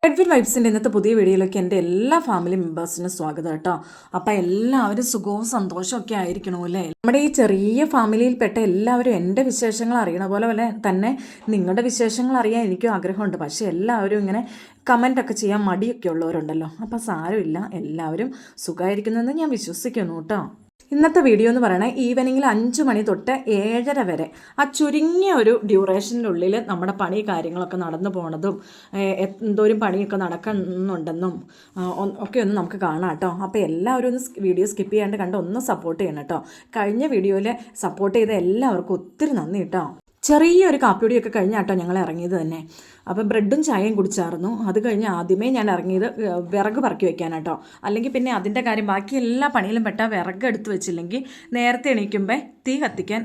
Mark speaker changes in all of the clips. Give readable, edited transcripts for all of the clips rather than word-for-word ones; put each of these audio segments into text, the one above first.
Speaker 1: റെഡ്വിൽ വൈബ്സിൻ്റെ ഇന്നത്തെ പുതിയ വീഡിയോയിലേക്ക് എൻ്റെ എല്ലാ ഫാമിലി മെമ്പേഴ്സിനും സ്വാഗതം കേട്ടോ. അപ്പം എല്ലാവരും സുഖവും സന്തോഷവും ഒക്കെ ആയിരിക്കണമല്ലേ. നമ്മുടെ ഈ ചെറിയ ഫാമിലിയിൽപ്പെട്ട എല്ലാവരും എൻ്റെ വിശേഷങ്ങൾ അറിയണ പോലെ തന്നെ നിങ്ങളുടെ വിശേഷങ്ങൾ അറിയാൻ എനിക്കും ആഗ്രഹമുണ്ട്. പക്ഷേ എല്ലാവരും ഇങ്ങനെ കമൻ്റൊക്കെ ചെയ്യാൻ മടിയൊക്കെ ഉള്ളവരുണ്ടല്ലോ. അപ്പം സാരമില്ല, എല്ലാവരും സുഖമായിരിക്കുന്നെന്ന് ഞാൻ വിശ്വസിക്കുന്നു കേട്ടോ. ഇന്നത്തെ വീഡിയോ എന്ന് പറയുന്നത് ഈവനിങ്ങിൽ 5 മണി തൊട്ട് 7:30 വരെ ആ ചുരുങ്ങിയ ഒരു ഡ്യൂറേഷനുള്ളിൽ നമ്മുടെ പണി കാര്യങ്ങളൊക്കെ നടന്നു പോണതും എന്തോരം പണിയൊക്കെ നടക്കുന്നുണ്ടെന്നും ഒക്കെ ഒന്ന് നമുക്ക് കാണാം കേട്ടോ. അപ്പോൾ എല്ലാവരും ഒന്ന് വീഡിയോ സ്കിപ്പ് ചെയ്യാണ്ട് കണ്ട് ഒന്ന് സപ്പോർട്ട് ചെയ്യണം കേട്ടോ. കഴിഞ്ഞ വീഡിയോയിൽ സപ്പോർട്ട് ചെയ്ത എല്ലാവർക്കും ഒത്തിരി നന്ദി കേട്ടോ. ചെറിയൊരു കാപ്പിയൊടിയൊക്കെ കഴിഞ്ഞാട്ടോ ഞങ്ങൾ ഇറങ്ങിയത് തന്നെ. അപ്പോൾ ബ്രെഡും ചായയും കുടിച്ചായിരുന്നു. അത് കഴിഞ്ഞ് ആദ്യമേ ഞാൻ ഇറങ്ങിയത് വിറക് പറക്കി വെക്കാനാട്ടോ. അല്ലെങ്കിൽ പിന്നെ അതിൻ്റെ കാര്യം ബാക്കി എല്ലാ പണിയിലും പെട്ടാൽ വിറക് എടുത്ത് വെച്ചില്ലെങ്കിൽ നേരത്തെ എണീക്കുമ്പോൾ തീ കത്തിക്കാൻ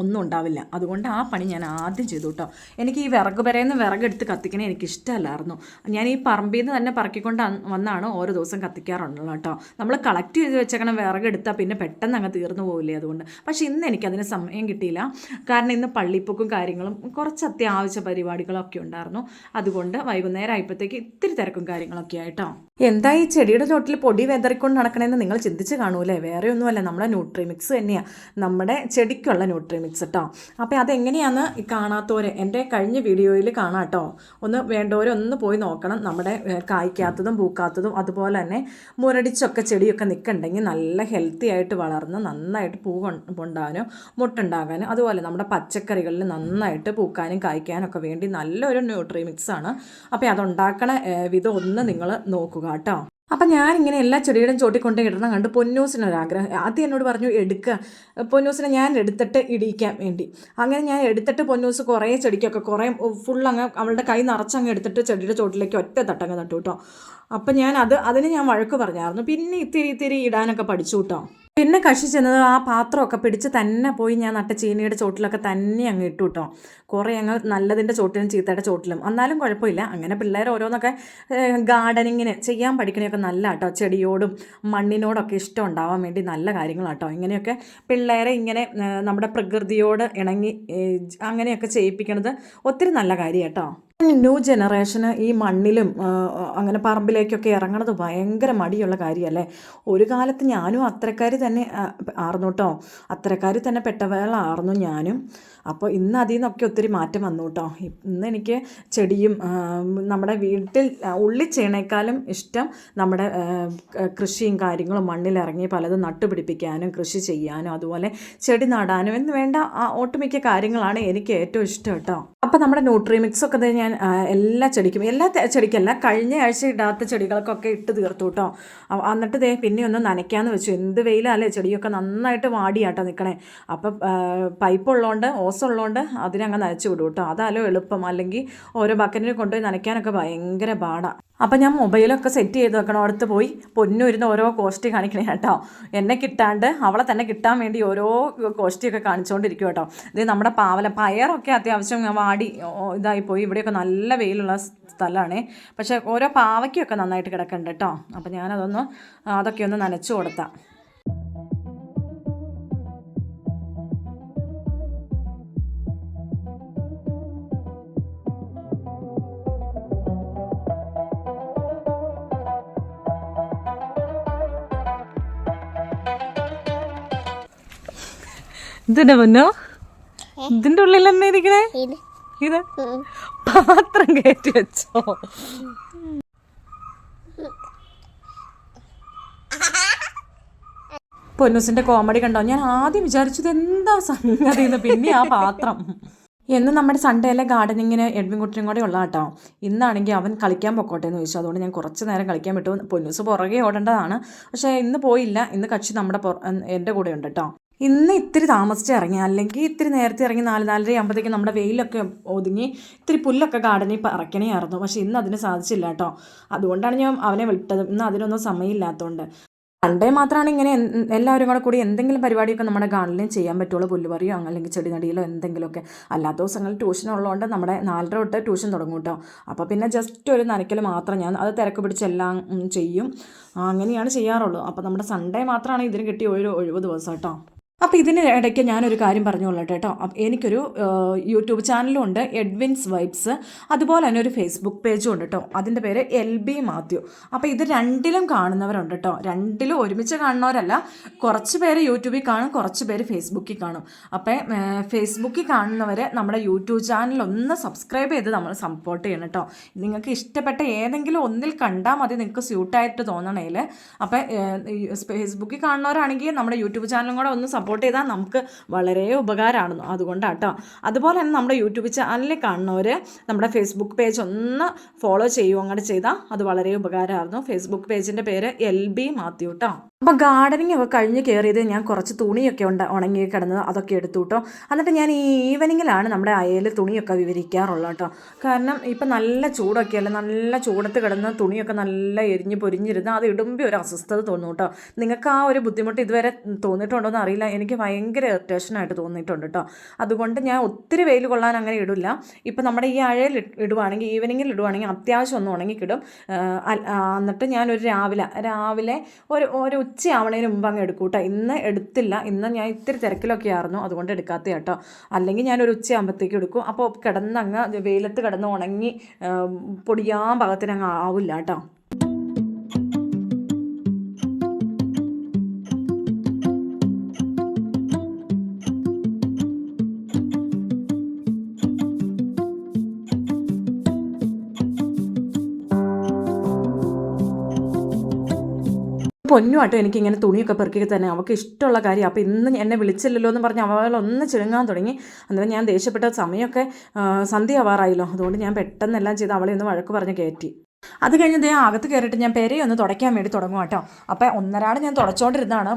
Speaker 1: ഒന്നും ഉണ്ടാവില്ല. അതുകൊണ്ട് ആ പണി ഞാൻ ആദ്യം ചെയ്തു കേട്ടോ. എനിക്ക് ഈ വിറക് പെരേന്ന് വിറകെടുത്ത് കത്തിക്കണേ എനിക്ക് ഇഷ്ടമല്ലായിരുന്നു. ഞാൻ ഈ പറമ്പിൽ നിന്ന് തന്നെ പറക്കിക്കൊണ്ട് വന്നാണ് ഓരോ ദിവസം കത്തിക്കാറുള്ളത് കേട്ടോ. നമ്മൾ കളക്ട് ചെയ്ത് വെച്ചേക്കണം വിറകെടുത്താൽ പിന്നെ പെട്ടെന്ന് അങ്ങ് തീർന്നു പോവില്ലേ. അതുകൊണ്ട് പക്ഷേ ഇന്ന് എനിക്കതിന് സമയം കിട്ടിയില്ല. കാരണം ഇന്ന് പള്ളിപ്പൊക്കും കാര്യങ്ങളും കുറച്ച് അത്യാവശ്യ പരിപാടികളൊക്കെ ഉണ്ടായിരുന്നു. അതുകൊണ്ട് വൈകുന്നേരം ആയപ്പോഴത്തേക്ക് ഇത്തിരി തിരക്കും കാര്യങ്ങളൊക്കെ ആയിട്ടോ. എന്താ ഈ ചെടിയുടെ ചോട്ടിൽ പൊടി വെതറിക്കൊണ്ട് നടക്കണമെന്ന് നിങ്ങൾ ചിന്തിച്ച് കാണൂലേ. വേറെ ഒന്നുമല്ല, നമ്മുടെ ന്യൂട്രിമിക്സ് തന്നെയാണ്, നമ്മുടെ ചെടിക്കുള്ള ന്യൂട്രിമിക്സ് കേട്ടോ. അപ്പോൾ അതെങ്ങനെയാണെന്ന് കാണാത്തവരെ എൻ്റെ കഴിഞ്ഞ വീഡിയോയിൽ കാണാം കേട്ടോ. ഒന്ന് വേണ്ടവരൊന്ന് പോയി നോക്കണം. നമ്മുടെ കായ്ക്കാത്തതും പൂക്കാത്തതും അതുപോലെ തന്നെ മുരടിച്ചൊക്കെ ചെടിയൊക്കെ നിൽക്കണ്ടെങ്കിൽ നല്ല ഹെൽത്തി ആയിട്ട് വളർന്ന് നന്നായിട്ട് പൂ ഉണ്ടാകാനും മുട്ടുണ്ടാകാനും അതുപോലെ നമ്മുടെ പച്ചക്കറികളിൽ നന്നായിട്ട് പൂക്കാനും കായ്ക്കാനും ഒക്കെ വേണ്ടി നല്ലൊരു ന്യൂട്രിമിക്സാണ്. അപ്പോൾ അതുണ്ടാക്കണ വിധം ഒന്ന് നിങ്ങൾ നോക്കുക കേട്ടോ. അപ്പം ഞാനിങ്ങനെ എല്ലാ ചെടിയുടെയും ചോട്ടിക്കൊണ്ട് ഇടണം കണ്ട് പൊന്നൂസിനൊരാഗ്രഹം. ആദ്യം എന്നോട് പറഞ്ഞു എടുക്കുക, പൊന്നൂസിനെ ഞാൻ എടുത്തിട്ട് ഇടിയിക്കാൻ വേണ്ടി. അങ്ങനെ ഞാൻ എടുത്തിട്ട് പൊന്നൂസ് കുറേ ചെടിക്കൊക്കെ കുറേ ഫുള്ളങ്ങ് അവളുടെ കൈ നിറച്ചങ്ങ് എടുത്തിട്ട് ചെടിയുടെ ചോട്ടിലേക്ക് ഒറ്റ തട്ടങ്ങ് നട്ടു കേട്ടോ. അപ്പം അതിന് ഞാൻ വഴക്ക് പറഞ്ഞായിരുന്നു. പിന്നെ ഇത്തിരി ഇടാനൊക്കെ പഠിച്ചു കേട്ടോ. പിന്നെ കഷി ചെന്നത് ആ പാത്രമൊക്കെ പിടിച്ച് തന്നെ പോയി ഞാൻ നട്ട ചീനിയുടെ ചോട്ടിലൊക്കെ തന്നെ അങ്ങ് ഇട്ടു കേട്ടോ. കുറേ അങ്ങ് നല്ലതിൻ്റെ ചോട്ടിലും ചീത്തയുടെ ചോട്ടിലും. എന്നാലും കുഴപ്പമില്ല. അങ്ങനെ പിള്ളേർ ഓരോന്നൊക്കെ ഗാർഡനിങ്ങിന് ചെയ്യാൻ പഠിക്കണയൊക്കെ നല്ല കേട്ടോ. ചെടിയോടും മണ്ണിനോടൊക്കെ ഇഷ്ടം ഉണ്ടാവാൻ വേണ്ടി നല്ല കാര്യങ്ങളാട്ടോ. ഇങ്ങനെയൊക്കെ പിള്ളേരെ ഇങ്ങനെ നമ്മുടെ പ്രകൃതിയോട് ഇണങ്ങി അങ്ങനെയൊക്കെ ചെയ്യിപ്പിക്കണത് ഒത്തിരി നല്ല കാര്യം കേട്ടോ. ന്യൂ ജനറേഷന് ഈ മണ്ണിലും അങ്ങനെ പറമ്പിലേക്കൊക്കെ ഇറങ്ങണത് ഭയങ്കര മടിയുള്ള കാര്യമല്ലേ. ഒരു കാലത്ത് ഞാനും അത്തരക്കാരി തന്നെ ആർന്നു കേട്ടോ. അത്തരക്കാരി തന്നെ പെട്ടവളായിരുന്നു ഞാനും. അപ്പോൾ ഇന്ന് അതിൽ നിന്നൊക്കെ ഒത്തിരി മാറ്റം വന്നു കേട്ടോ. ഇന്ന് എനിക്ക് ചെടിയും നമ്മുടെ വീട്ടിൽ ഉള്ളിൽ ചെയ്യണേക്കാളും ഇഷ്ടം നമ്മുടെ കൃഷിയും കാര്യങ്ങളും മണ്ണിലിറങ്ങി പലതും നട്ടുപിടിപ്പിക്കാനും കൃഷി ചെയ്യാനും അതുപോലെ ചെടി നടാനും എന്ന് വേണ്ട ഒട്ടുമിക്ക കാര്യങ്ങളാണ് എനിക്ക് ഏറ്റവും ഇഷ്ടം കേട്ടോ. അപ്പോൾ നമ്മുടെ ന്യൂട്രിമിക്സൊക്കെ ഞാൻ എല്ലാ ചെടിക്കല്ല കഴിഞ്ഞ ആഴ്ച ഇടാത്ത ചെടികൾക്കൊക്കെ ഇട്ട് തീർത്തു കേട്ടോ. എന്നിട്ട് പിന്നെ ഒന്ന് നനയ്ക്കാമെന്ന് വെച്ചു. എന്ത് വെയിലല്ലേ, ചെടിയൊക്കെ നന്നായിട്ട് വാടിയാട്ടോ നിൽക്കണേ. അപ്പം പൈപ്പ് ഉള്ളതുകൊണ്ട് ഉള്ളതുകൊണ്ട് അതിനങ്ങ് നനച്ച് വിടും കേട്ടോ. അതാലോ എളുപ്പം. അല്ലെങ്കിൽ ഓരോ ബക്കറ്റിൽ കൊണ്ടുപോയി നനയ്ക്കാനൊക്കെ ഭയങ്കര പാടാണ്. അപ്പം ഞാൻ മൊബൈലൊക്കെ സെറ്റ് ചെയ്ത് വെക്കണം. അടുത്ത് പോയി പൊന്നുരുന്ന് ഓരോ കോഷ്ടി കാണിക്കണേ കേട്ടോ. എന്നെ കിട്ടാണ്ട് അവളെ തന്നെ കിട്ടാൻ വേണ്ടി ഓരോ കോഷ്ടിയൊക്കെ കാണിച്ചുകൊണ്ടിരിക്കും കേട്ടോ. ഇത് നമ്മുടെ പയറൊക്കെ അത്യാവശ്യം വാടി ഇതായിപ്പോയി. ഇവിടെയൊക്കെ നല്ല വെയിലുള്ള സ്ഥലമാണ്. പക്ഷേ ഓരോ പാവയ്ക്കൊക്കെ നന്നായിട്ട് കിടക്കുന്നുണ്ട് കേട്ടോ. അപ്പം അതൊക്കെ ഒന്ന് നനച്ചു കൊടുത്താം. ഇതിന്റെ മുന്നോ ഇതിന്റെ ഉള്ളിൽ തന്നെ ഇരിക്കണേ. ഇത് പാത്രം കയറ്റി വെച്ചോ. പൊന്നൂസിന്റെ കോമഡി കണ്ടോ. ഞാൻ ആദ്യം വിചാരിച്ചത് എന്താ സംഗതി എന്ന്. പിന്നെ ആ പാത്രം എന്ന് നമ്മുടെ സൺഡേയിലെ ഗാർഡനിങ്ങിന് എഡ്വിൻകുട്ടിനും കൂടെ ഉള്ള കേട്ടോ. ഇന്നാണെങ്കിൽ അവൻ കളിക്കാൻ പൊക്കോട്ടെ എന്ന് ചോദിച്ചു. അതുകൊണ്ട് ഞാൻ കുറച്ച് നേരം കളിക്കാൻ വിട്ടു. പൊന്നൂസ് പുറകെ ഓടേണ്ടതാണ്. പക്ഷേ ഇന്ന് പോയില്ല. ഇന്ന് കക്ഷി എൻ്റെ കൂടെ ഉണ്ട് കേട്ടോ. ഇന്ന് ഇത്തിരി താമസിച്ച് ഇറങ്ങി. അല്ലെങ്കിൽ ഇത്തിരി നേരത്തെ ഇറങ്ങി 4-4:30 ആകുമ്പോഴത്തേക്കും നമ്മുടെ വെയിലൊക്കെ ഒതുങ്ങി ഇത്തിരി പുല്ലൊക്കെ ഗാർഡനിൽ പറിക്കണേയായിരുന്നു. പക്ഷേ ഇന്ന് അതിന് സാധിച്ചില്ല കേട്ടോ. അതുകൊണ്ടാണ് ഞാൻ അവനെ വിട്ടത്. ഇന്ന് അതിനൊന്നും സമയമില്ലാത്തതുകൊണ്ട്. സൺഡേ മാത്രമാണ് ഇങ്ങനെ എല്ലാവരും കൂടി എന്തെങ്കിലും പരിപാടിയൊക്കെ നമ്മുടെ ഗാർഡനിൽ ചെയ്യാൻ പറ്റുള്ളൂ. പുല്ലുപറിയോ അല്ലെങ്കിൽ ചെടി നടിയിലോ എന്തെങ്കിലുമൊക്കെ. അല്ലാത്ത ദിവസങ്ങളിൽ ട്യൂഷൻ ഉള്ളതുകൊണ്ട് നമ്മുടെ 4:30 തൊട്ട് ട്യൂഷൻ തുടങ്ങും കേട്ടോ. അപ്പോൾ പിന്നെ ജസ്റ്റ് ഒരു നനയ്ക്കൽ മാത്രം ഞാൻ അത് തിരക്ക് പിടിച്ചെല്ലാം ചെയ്യും. അങ്ങനെയാണ് ചെയ്യാറുള്ളൂ. അപ്പോൾ നമ്മുടെ സൺഡേ മാത്രമാണ് ഇതിന് കിട്ടിയ ഒരു ഒഴിവ് ദിവസം കേട്ടോ. അപ്പോൾ ഇതിന് ഇടയ്ക്ക് ഞാനൊരു കാര്യം പറഞ്ഞുകൊള്ളട്ടെ കേട്ടോ. എനിക്കൊരു യൂട്യൂബ് ചാനലും ഉണ്ട്, എഡ്വിൻസ് വൈബ്സ്. അതുപോലെ തന്നെ ഒരു ഫേസ്ബുക്ക് പേജും ഉണ്ട് കേട്ടോ. അതിൻ്റെ പേര് LB മാത്യു. അപ്പോൾ ഇത് രണ്ടിലും കാണുന്നവരുണ്ട് കേട്ടോ. രണ്ടിലും ഒരുമിച്ച് കാണുന്നവരല്ല, കുറച്ച് പേര് യൂട്യൂബിൽ കാണും, കുറച്ച് പേര് ഫേസ്ബുക്കിൽ കാണും. അപ്പോൾ ഫേസ്ബുക്കിൽ കാണുന്നവർ നമ്മുടെ യൂട്യൂബ് ചാനൽ ഒന്ന് സബ്സ്ക്രൈബ് ചെയ്ത് നമ്മൾ സപ്പോർട്ട് ചെയ്യണം കേട്ടോ. നിങ്ങൾക്ക് ഇഷ്ടപ്പെട്ട ഏതെങ്കിലും ഒന്നിൽ കണ്ടാൽ മതി, നിങ്ങൾക്ക് സ്യൂട്ടായിട്ട് തോന്നണേൽ. അപ്പോൾ ഫേസ്ബുക്കിൽ കാണുന്നവരാണെങ്കിൽ നമ്മുടെ യൂട്യൂബ് ചാനലും കൂടെ ഒന്ന് സപ്പോർട്ട് ചെയ്താൽ നമുക്ക് വളരെ ഉപകാരമാണ്. അതുകൊണ്ടാട്ടോ. അതുപോലെ തന്നെ നമ്മുടെ യൂട്യൂബ് ചാനലിൽ കാണുന്നവർ നമ്മുടെ ഫേസ്ബുക്ക് പേജ് ഒന്ന് ഫോളോ ചെയ്യുക, അങ്ങോട്ട് ചെയ്താൽ അത് വളരെ ഉപകാരമായിരുന്നു. ഫേസ്ബുക്ക് പേജിൻ്റെ പേര് LB മാത്യു കേട്ടോ. അപ്പോൾ ഗാർഡനിങ് ഒക്കെ കഴിഞ്ഞ് കയറിയത് ഞാൻ കുറച്ച് തുണിയൊക്കെ ഉണങ്ങി കിടന്നത് അതൊക്കെ എടുത്തു കേട്ടോ. എന്നിട്ട് ഞാൻ ഈ ഈവനിങ്ങിലാണ് നമ്മുടെ അയയിൽ തുണിയൊക്കെ വിവരിക്കാറുള്ളത് കേട്ടോ. കാരണം ഇപ്പം നല്ല ചൂടൊക്കെയല്ലേ, നല്ല ചൂടത്ത് കിടന്ന തുണിയൊക്കെ നല്ല എരിഞ്ഞ് പൊരിഞ്ഞിരുന്ന് അത് ഇടുമ്പോൾ ഒരു അസ്വസ്ഥത തോന്നും കേട്ടോ. നിങ്ങൾക്ക് ആ ഒരു ബുദ്ധിമുട്ട് ഇതുവരെ തോന്നിയിട്ടുണ്ടോ എന്ന് അറിയില്ല, എനിക്ക് ഭയങ്കര ഇറിറ്റേഷനായിട്ട് തോന്നിയിട്ടുണ്ട് കേട്ടോ. അതുകൊണ്ട് ഞാൻ ഒത്തിരി വെയിൽ കൊള്ളാൻ അങ്ങനെ ഇടില്ല. ഇപ്പം നമ്മുടെ ഈ അഴയിൽ ഇടുവാണെങ്കിൽ, ഈവനിങ്ങിൽ ഇടുവാണെങ്കിൽ അത്യാവശ്യം ഒന്ന് ഉണങ്ങിക്കിടും. എന്നിട്ട് ഞാനൊരു രാവിലെ ഒരു ഉച്ചയാവണതിന് മുമ്പ് അങ്ങ് എടുക്കും കേട്ടോ. ഇന്ന് എടുത്തില്ല, ഇന്ന് ഞാൻ ഇത്തിരി തിരക്കിലൊക്കെ ആയിരുന്നു, അതുകൊണ്ട് എടുക്കാത്ത കേട്ടോ. അല്ലെങ്കിൽ ഞാനൊരു ഉച്ചയാകുമ്പോഴത്തേക്ക് എടുക്കും. അപ്പോൾ കിടന്നങ്ങ് വെയിലത്ത് കിടന്ന് ഉണങ്ങി പൊടിയാൻ പാകത്തിന് അങ്ങ് ആവില്ല കേട്ടോ. പൊന്നുമാട്ടോ എനിക്കിങ്ങനെ തുണിയൊക്കെ പെറുക്കി തന്നെ അവൾക്ക് ഇഷ്ടമുള്ള കാര്യം. അപ്പോൾ ഇന്ന് എന്നെ വിളിച്ചില്ലല്ലോ എന്ന് പറഞ്ഞ് അവളൊന്ന് ചിഴുങ്ങാൻ തുടങ്ങി. അന്നേരം ഞാൻ ദേഷ്യപ്പെട്ട സമയമൊക്കെ സന്ധ്യ ആവാറായല്ലോ, അതുകൊണ്ട് ഞാൻ പെട്ടെന്നെല്ലാം ചെയ്ത് അവളെ ഒന്ന് വഴക്ക് പറഞ്ഞ് കയറ്റി. അത് കഴിഞ്ഞ് അകത്ത് കയറിയിട്ട് ഞാൻ പെരയൊന്ന് തുടയ്ക്കാൻ വേണ്ടി തുടങ്ങും കേട്ടോ. അപ്പോൾ ഒന്നരാട് ഞാൻ തുടച്ചുകൊണ്ടിരുന്നതാണ്.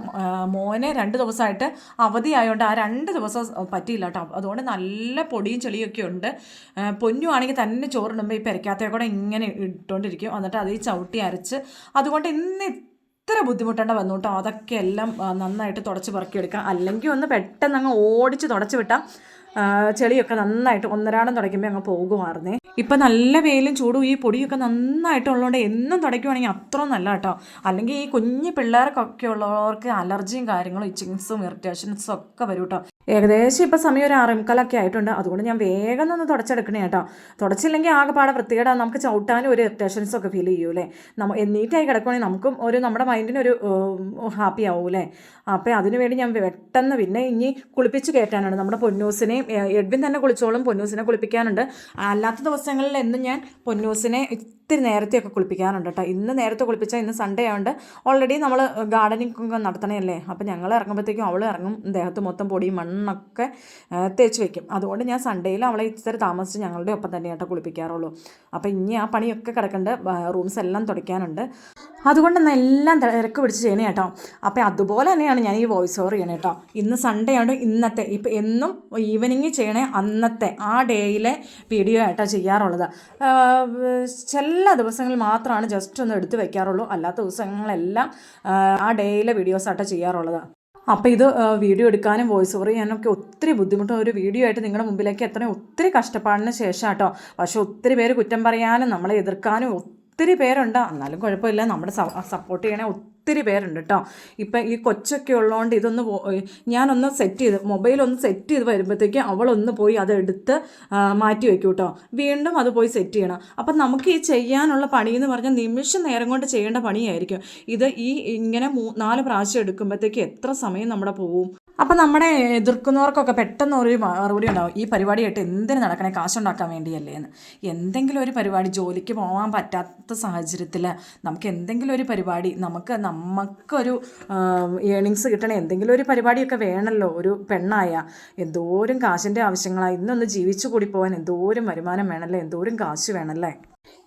Speaker 1: മോനെ 2 ദിവസമായിട്ട് അവധിയായതുകൊണ്ട് ആ 2 ദിവസം പറ്റിയില്ല കേട്ടോ. അതുകൊണ്ട് നല്ല പൊടിയും ചെളിയൊക്കെ ഉണ്ട്. പൊന്നുവാണെങ്കിൽ തന്നെ ചോറിടുമ്പോൾ ഈ പെരയ്ക്കകത്തേ കൂടെ ഇങ്ങനെ ഇട്ടുകൊണ്ടിരിക്കും. എന്നിട്ട് അത് ഈ ചവിട്ടി അരച്ച്, അതുകൊണ്ട് ഇന്ന് ഇത്ര ബുദ്ധിമുട്ടേണ്ട വന്നു കേട്ടോ. അതൊക്കെ എല്ലാം നന്നായിട്ട് തുടച്ച് പറക്കിയെടുക്കാം. അല്ലെങ്കിൽ ഒന്ന് പെട്ടെന്ന് അങ്ങ് ഓടിച്ച് തുടച്ച് വിട്ടാൽ ചെളിയൊക്കെ നന്നായിട്ട് ഒന്നരാടം തുടയ്ക്കുമ്പോൾ അങ്ങ് പോകുമായിരുന്നേ. ഇപ്പം നല്ല വെയിലും ചൂടും ഈ പൊടിയൊക്കെ നന്നായിട്ടുള്ളതുകൊണ്ട് എന്നും തുടയ്ക്കുവാണെങ്കിൽ അത്ര നല്ല കേട്ടോ. അല്ലെങ്കിൽ ഈ കുഞ്ഞു പിള്ളേർക്കൊക്കെ ഉള്ളവർക്ക് അലർജിയും കാര്യങ്ങളും ഇച്ചിങ്സും ഇറിറ്റേഷൻസും ഒക്കെ വരും കേട്ടോ. ഏകദേശം ഇപ്പം സമയം ഒരു 6:45 ആയിട്ടുണ്ട്. അതുകൊണ്ട് ഞാൻ വേഗം ഒന്ന് തുടച്ചെടുക്കണേ കേട്ടോ. തുടച്ചില്ലെങ്കിൽ ആകെപ്പാടെ വൃത്തികേടാ, നമുക്ക് ചവിട്ടാനും ഒരു ഇറിറ്റേഷൻസ് ഒക്കെ ഫീൽ ചെയ്യൂലേ. നീറ്റായി കിടക്കുകയാണെങ്കിൽ നമുക്കും നമ്മുടെ മൈൻഡിനൊരു ഹാപ്പി ആവൂലേ. അപ്പോൾ അതിനു വേണ്ടി ഞാൻ പെട്ടെന്ന് പിന്നെ ഇനി കുളിപ്പിച്ച് കയറ്റാനാണ് നമ്മുടെ പൊന്നൂസിനെയും. എഡ്വിൻ തന്നെ കുളിച്ചോളും, പൊന്നൂസിനെ കുളിപ്പിക്കാനുണ്ട്. അല്ലാത്ത ദിവസങ്ങളിൽ എന്നും ഞാൻ പൊന്നൂസിനെ ഇത്തിരി നേരത്തെയൊക്കെ കുളിപ്പിക്കാറുണ്ട് കേട്ടോ. ഇന്ന് നേരത്തെ കുളിപ്പിച്ചാൽ ഇന്ന് സൺഡേ ആയതുകൊണ്ട് ഓൾറെഡി നമ്മൾ ഗാർഡനിങ് നടത്തണമല്ലേ. അപ്പോൾ ഞങ്ങൾ ഇറങ്ങുമ്പോഴത്തേക്കും അവൾ ഇറങ്ങും, ദേഹത്ത് മൊത്തം പൊടിയും മണ്ണൊക്കെ തേച്ച് വെക്കും. അതുകൊണ്ട് ഞാൻ സൺഡേയിൽ അവളെ ഇത്തിരി താമസിച്ച് ഞങ്ങളുടെ ഒപ്പം തന്നെ കേട്ടോ കുളിപ്പിക്കാറുള്ളൂ. അപ്പോൾ ഇനി ആ പണിയൊക്കെ കിടക്കുന്നുണ്ട്, റൂംസ് എല്ലാം തുടയ്ക്കാനുണ്ട്. അതുകൊണ്ട് എല്ലാം തിരക്ക് പിടിച്ച് ചെയ്യണേ കേട്ടോ. അപ്പോൾ അതുപോലെ തന്നെയാണ് ഞാൻ ഈ വോയിസ് ഓവർ ചെയ്യണേ കേട്ടോ. ഇന്ന് സൺഡേ ആണ്, ഇന്നത്തെ ഇപ്പം എന്നും ഈവനിങ് ചെയ്യണേ അന്നത്തെ ആ ഡേയിലെ വീഡിയോ ആയിട്ടോ ചെയ്യാറുള്ളത്. എല്ലാ ദിവസങ്ങളിൽ മാത്രമാണ് ജസ്റ്റ് ഒന്ന് എടുത്ത് വയ്ക്കാറുള്ളൂ. അല്ലാത്ത ദിവസങ്ങളെല്ലാം ആ ഡേയിലെ വീഡിയോസായിട്ടോ ചെയ്യാറുള്ളത്. അപ്പോൾ ഇത് വീഡിയോ എടുക്കാനും വോയിസ് ഓവർ ചെയ്യാനൊക്കെ ഒത്തിരി ബുദ്ധിമുട്ടും ഒരു വീഡിയോ ആയിട്ട് നിങ്ങളുടെ മുമ്പിലേക്ക് എത്രയും ഒത്തിരി കഷ്ടപ്പാടിന് ശേഷം കേട്ടോ. പക്ഷേ ഒത്തിരി പേര് കുറ്റം പറയാനും നമ്മളെ എതിർക്കാനും ഒത്തിരി പേരുണ്ട്. എന്നാലും കുഴപ്പമില്ല, നമ്മുടെ സപ്പോർട്ട് ചെയ്യണേ ഒത്തിരി പേരുണ്ട് കേട്ടോ. ഇപ്പം ഈ കൊച്ചൊക്കെ ഉള്ളതുകൊണ്ട് ഇതൊന്ന് ഞാനൊന്ന് സെറ്റ് ചെയ്ത് മൊബൈലൊന്ന് സെറ്റ് ചെയ്ത് വരുമ്പോഴത്തേക്കും അവളൊന്ന് പോയി അതെടുത്ത് മാറ്റി വയ്ക്കും കേട്ടോ. വീണ്ടും അത് പോയി സെറ്റ് ചെയ്യണം. അപ്പം നമുക്ക് ഈ ചെയ്യാനുള്ള പണി എന്ന് പറഞ്ഞാൽ നിമിഷ നേരം കൊണ്ട് ചെയ്യേണ്ട പണിയായിരിക്കും. ഇത് ഇങ്ങനെ 4 പ്രാവശ്യം എടുക്കുമ്പോഴത്തേക്ക് എത്ര സമയം നമ്മുടെ പോവും. അപ്പം നമ്മുടെ എതിർക്കുന്നവർക്കൊക്കെ പെട്ടെന്ന് ഒരു മറുപടി ഉണ്ടാവും, ഈ പരിപാടിയായിട്ട് എന്തിനു നടക്കണേ, കാശുണ്ടാക്കാൻ വേണ്ടിയല്ലേ എന്ന്. എന്തെങ്കിലും ഒരു പരിപാടി, ജോലിക്ക് പോകാൻ പറ്റാത്ത സാഹചര്യത്തിൽ നമുക്ക് എന്തെങ്കിലും ഒരു പരിപാടി, നമുക്കൊരു ഏണിങ്സ് കിട്ടണേ, എന്തെങ്കിലും ഒരു പരിപാടിയൊക്കെ വേണമല്ലോ. ഒരു പെണ്ണായ എന്തോരം കാശിൻ്റെ ആവശ്യങ്ങളാണ്. ഇന്നൊന്ന് ജീവിച്ചു കൂടി പോകാൻ എന്തോരം വരുമാനം വേണമല്ലേ, എന്തോരം കാശ് വേണമല്ലേ.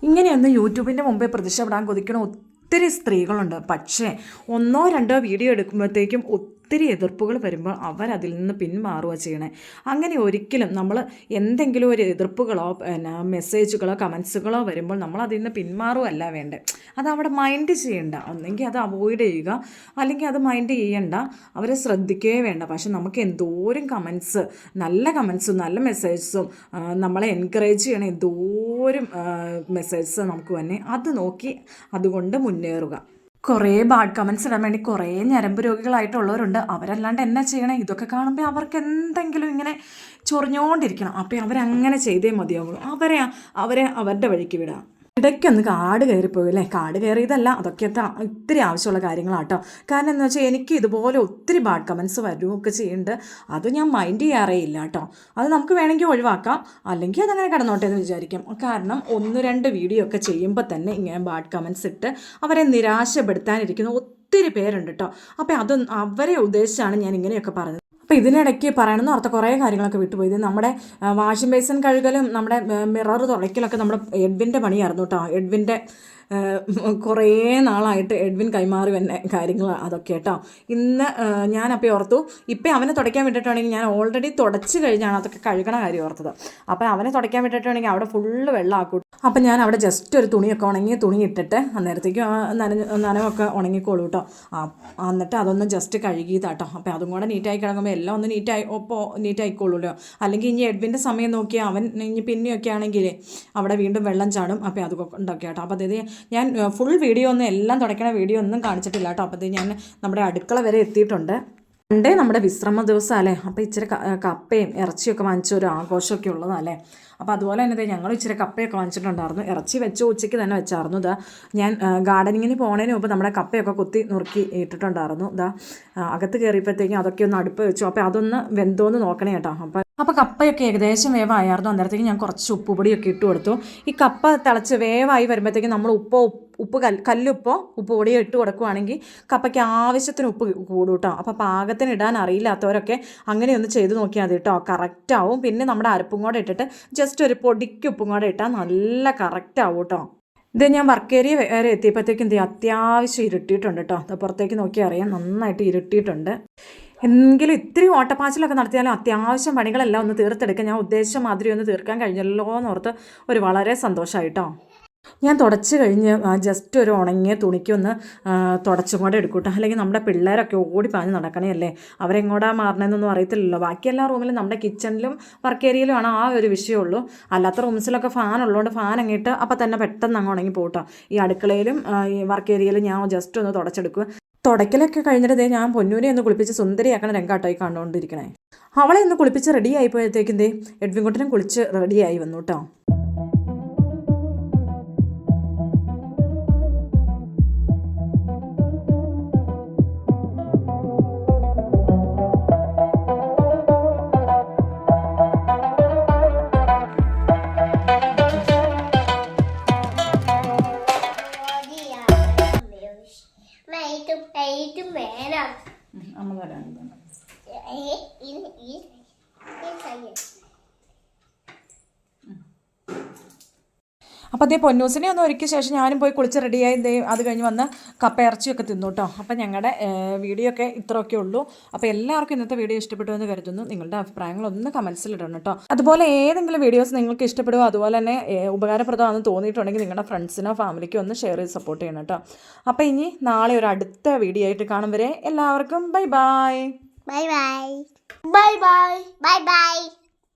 Speaker 1: ഇങ്ങനെയൊന്ന് യൂട്യൂബിൻ്റെ മുമ്പേ പ്രത്യക്ഷപ്പെടാൻ കൊതിക്കണ ഒത്തിരി സ്ത്രീകളുണ്ട്. പക്ഷേ 1-2 വീഡിയോ എടുക്കുമ്പോഴത്തേക്കും ഒത്തിരി എതിർപ്പുകൾ വരുമ്പോൾ അവരതിൽ നിന്ന് പിന്മാറുക ചെയ്യണേ. അങ്ങനെ ഒരിക്കലും നമ്മൾ എന്തെങ്കിലും ഒരു എതിർപ്പുകളോ മെസ്സേജുകളോ കമൻസുകളോ വരുമ്പോൾ നമ്മൾ അതിൽ നിന്ന് പിന്മാറുകയല്ല വേണ്ടേ. അത് അവിടെ മൈൻഡ് ചെയ്യണ്ട. ഒന്നെങ്കിൽ അത് അവോയ്ഡ് ചെയ്യുക, അല്ലെങ്കിൽ അത് മൈൻഡ് ചെയ്യണ്ട, അവരെ ശ്രദ്ധിക്കുകയേ വേണ്ട. പക്ഷെ നമുക്ക് എന്തോരം കമൻസ്, നല്ല കമൻസും നല്ല മെസ്സേജസും നമ്മളെ എൻകറേജ് ചെയ്യണ എന്തോരം മെസ്സേജസ് നമുക്ക് തന്നെ, അത് നോക്കി അതുകൊണ്ട് മുന്നേറുക. കുറേ ബാഡ് കമൻസ് ഇടാൻ വേണ്ടി കുറേ ഞരമ്പ് രോഗികളായിട്ടുള്ളവരുണ്ട്. അവരല്ലാണ്ട് എന്നാ ചെയ്യണേ? ഇതൊക്കെ കാണുമ്പോൾ അവർക്ക് എന്തെങ്കിലും ഇങ്ങനെ ചൊറിഞ്ഞോണ്ടിരിക്കണം. അപ്പോൾ അവരങ്ങനെ ചെയ്തേ മതിയാവുള്ളൂ. അവരെ അവരുടെ വഴിക്ക് വിടാം. ഇടയ്ക്കൊന്ന് കാട് കയറിപ്പോയി അല്ലേ? കാട് കയറിയതല്ല, അതൊക്കെ ഇത്തിരി ആവശ്യമുള്ള കാര്യങ്ങളാട്ടോ. കാരണം എന്താ വെച്ചാൽ എനിക്ക് ഇതുപോലെ ഒത്തിരി ബാഡ് കമൻസ് വരുമൊക്കെ ചെയ്യുന്നുണ്ട്. അത് ഞാൻ മൈൻഡ് ചെയ്യാറേ ഇല്ല കേട്ടോ. അത് നമുക്ക് വേണമെങ്കിൽ ഒഴിവാക്കാം, അല്ലെങ്കിൽ അതങ്ങനെ കിടന്നോട്ടെ എന്ന് വിചാരിക്കും. കാരണം 1-2 വീഡിയോ ഒക്കെ ചെയ്യുമ്പോൾ തന്നെ ഇങ്ങനെ ബാഡ് കമൻസ് ഇട്ട് അവരെ നിരാശപ്പെടുത്താനിരിക്കുന്ന ഒത്തിരി പേരുണ്ട് കേട്ടോ. അപ്പോൾ അവരെ ഉദ്ദേശിച്ചാണ് ഞാൻ ഇങ്ങനെയൊക്കെ പറഞ്ഞത്. അപ്പോൾ ഇതിനിടയ്ക്ക് പറയണമെന്ന് ഓർത്ത കുറേ കാര്യങ്ങളൊക്കെ വിട്ടുപോയി. ഇത് നമ്മുടെ വാഷിംഗ് ബേസിൻ കഴുകലും നമ്മുടെ മിറർ തുറയ്ക്കലൊക്കെ നമ്മുടെ എഡ്വിൻ്റെ പണിയായിരുന്നു കേട്ടോ. എഡ്വിൻ്റെ കുറേ നാളായിട്ട് എഡ്വിൻ കൈമാറി വന്ന കാര്യങ്ങൾ അതൊക്കെ കേട്ടോ. ഇന്ന് ഞാനപ്പോൾ ഓർത്തു, ഇപ്പം അവനെ തുടയ്ക്കാൻ വിട്ടിട്ടുണ്ടെങ്കിൽ ഞാൻ ഓൾറെഡി തുടച്ച് കഴിഞ്ഞാണ് അതൊക്കെ കഴുകണ കാര്യം ഓർത്തത്. അപ്പോൾ അവനെ തുടയ്ക്കാൻ വിട്ടിട്ടുണ്ടെങ്കിൽ അവിടെ ഫുള്ള് വെള്ളമാക്കും. അപ്പം ഞാൻ അവിടെ ജസ്റ്റ് ഒരു തുണിയൊക്കെ ഉണങ്ങിയ തുണി ഇട്ടിട്ട് അന്നേരത്തേക്കും നനവൊക്കെ ഉണങ്ങിക്കോളൂ കേട്ടോ. എന്നിട്ട് അതൊന്ന് ജസ്റ്റ് കഴുകിയതാട്ടോ. അപ്പോൾ അതും കൂടെ നീറ്റായി കിടക്കുമ്പോൾ എല്ലാം ഒന്ന് നീറ്റായിക്കോളൂല്ലോ. അല്ലെങ്കിൽ ഇനി എഡ്വിൻ്റെ സമയം നോക്കിയാൽ അവൻ ഇനി പിന്നെയൊക്കെ ആണെങ്കിൽ അവിടെ വീണ്ടും വെള്ളം ചാടും. അപ്പോൾ അതൊക്കെ ഉണ്ടാക്കി കേട്ടോ. അപ്പോൾ അതായത് ഞാൻ ഫുൾ വീഡിയോ ഒന്നും എല്ലാം തുടയ്ക്കണ വീഡിയോ ഒന്നും കാണിച്ചിട്ടില്ല കേട്ടോ. അപ്പോൾ ഞാൻ നമ്മുടെ അടുക്കള വരെ എത്തിയിട്ടുണ്ട്. പണ്ടേ നമ്മുടെ വിശ്രമ ദിവസമല്ലേ, അപ്പോൾ ഇച്ചിരി കപ്പയും ഇറച്ചിയൊക്കെ വാങ്ങിച്ച ഒരു ആഘോഷമൊക്കെ ഉള്ളതല്ലേ. അപ്പോൾ അതുപോലെ തന്നെ ഞങ്ങൾ ഇച്ചിരി കപ്പയൊക്കെ വാങ്ങിച്ചിട്ടുണ്ടായിരുന്നു. ഇറച്ചി വെച്ച് ഉച്ചയ്ക്ക് തന്നെ വെച്ചായിരുന്നു. ഇതാ ഞാൻ ഗാർഡനിങ്ങിന് പോകുന്നതിന് മുമ്പ് നമ്മുടെ കപ്പയൊക്കെ കുത്തി നുറുക്കി ഇട്ടിട്ടുണ്ടായിരുന്നു. ഇതാ അകത്ത് കയറിയപ്പോഴത്തേക്കും അതൊക്കെ ഒന്ന് അടുപ്പ് വെച്ചു. അപ്പോൾ അതൊന്ന് വെന്തോന്ന് നോക്കണേ കേട്ടോ. അപ്പോൾ കപ്പയൊക്കെ ഏകദേശം വേവായിരുന്നു. അന്നേരത്തേക്ക് ഞാൻ കുറച്ച് ഉപ്പുപൊടിയൊക്കെ ഇട്ട് കൊടുത്തു. ഈ കപ്പ തിളച്ച് വേവായി വരുമ്പോഴത്തേക്കും നമ്മൾ കല്ലുപ്പോ ഉപ്പുപൊടിയോ ഇട്ട് കൊടുക്കുവാണെങ്കിൽ കപ്പയ്ക്ക് ആവശ്യത്തിന് ഉപ്പ് കൂടും കേട്ടോ. അപ്പോൾ പാകത്തിന് ഇടാൻ അറിയില്ലാത്തവരൊക്കെ അങ്ങനെയൊന്ന് ചെയ്ത് നോക്കിയാൽ മതി കേട്ടോ. കറക്റ്റാവും. പിന്നെ നമ്മുടെ അരപ്പും കൂടെ ഇട്ടിട്ട് ജസ്റ്റ് ഒരു പൊടിക്ക് ഉപ്പും കൂടെ ഇട്ടാൽ നല്ല കറക്റ്റാവും കേട്ടോ. ഇത് ഞാൻ വർക്ക് ഏരിയ വരെ എത്തിയപ്പോഴത്തേക്കും അത്യാവശ്യം ഇരുട്ടിയിട്ടുണ്ട് കേട്ടോ. അത് പുറത്തേക്ക് നോക്കിയാൽ അറിയാം, നന്നായിട്ട് ഇരുട്ടിയിട്ടുണ്ട്. എങ്കിലും ഇത്തിരി ഓട്ടപ്പാച്ചിലൊക്കെ നടത്തിയാലും അത്യാവശ്യം പണികളെല്ലാം ഒന്ന് തീർത്തെടുക്കാൻ ഞാൻ ഉദ്ദേശിച്ച മാതിരി ഒന്ന് തീർക്കാൻ കഴിഞ്ഞല്ലോ എന്നോർത്ത് ഒരു വളരെ സന്തോഷമായിട്ടോ. ഞാൻ തുടച്ച് കഴിഞ്ഞ് ജസ്റ്റ് ഒരു ഉണങ്ങിയ തുണിക്കൊന്ന് തുടച്ചും കൂടെ എടുക്കൂട്ടോ. അല്ലെങ്കിൽ നമ്മുടെ പിള്ളേരൊക്കെ ഓടിപ്പാഞ്ഞ് നടക്കണേ, അവരെങ്ങോട്ടാ മാറണമെന്നൊന്നും അറിയത്തില്ലല്ലോ. ബാക്കി എല്ലാ റൂമിലും നമ്മുടെ കിച്ചണിലും വർക്ക് ഏരിയയിലുമാണ് ആ ഒരു വിഷയമുള്ളൂ. അല്ലാത്ത റൂംസിലൊക്കെ ഫാൻ ഉള്ളതുകൊണ്ട് ഫാൻ അങ്ങിട്ട് അപ്പം തന്നെ പെട്ടെന്ന് അങ്ങ് ഉണങ്ങി പോകട്ടോ. ഈ അടുക്കളയിലും ഈ വർക്ക് ഏരിയയിലും ഞാൻ ജസ്റ്റ് ഒന്ന് തുടച്ചെടുക്കുക. തുടയ്ക്കലൊക്കെ കഴിഞ്ഞിട്ട് ഞാൻ പൊന്നൂനെ ഒന്ന് കുളിപ്പിച്ച് സുന്ദരിയാക്കണ രംഗാട്ടോയി കണ്ടുകൊണ്ടിരിക്കണേ. അവളെ ഒന്ന് കുളിപ്പിച്ച് റെഡി ആയിപ്പോഴത്തേക്കും എഡ്വിൻകുട്ടനും കുളിച്ച് റെഡിയായി വന്നു കേട്ടോ. അപ്പോൾ അതേ പൊന്നൂസിനെ ഒന്ന് ഒരുക്കിയ ശേഷം ഞാനും പോയി കുളിച്ച് റെഡിയായി അത് കഴിഞ്ഞ് വന്ന് കപ്പ ഇറച്ചിയൊക്കെ തിന്നു കേട്ടോ. അപ്പോൾ ഞങ്ങളുടെ വീഡിയോ ഒക്കെ ഇത്രയൊക്കെ ഉള്ളൂ. അപ്പോൾ എല്ലാവർക്കും ഇന്നത്തെ വീഡിയോ ഇഷ്ടപ്പെട്ടു എന്ന് കരുതുന്നു. നിങ്ങളുടെ അഭിപ്രായങ്ങളൊന്ന് കമൻസിലിടണം കേട്ടോ. അതുപോലെ ഏതെങ്കിലും വീഡിയോസ് നിങ്ങൾക്ക് ഇഷ്ടപ്പെടുമോ, അതുപോലെ തന്നെ ഉപകാരപ്രദമാണെന്ന് തോന്നിയിട്ടുണ്ടെങ്കിൽ നിങ്ങളുടെ ഫ്രണ്ട്സിനോ ഫാമിലിക്കോ ഒന്ന് ഷെയർ ചെയ്ത് സപ്പോർട്ട് ചെയ്യണം കേട്ടോ. അപ്പോൾ ഇനി നാളെ ഒരു അടുത്ത വീഡിയോ ആയിട്ട് കാണും വരെ എല്ലാവർക്കും bye bye.
Speaker 2: Bye bye. Bye bye. Bye bye.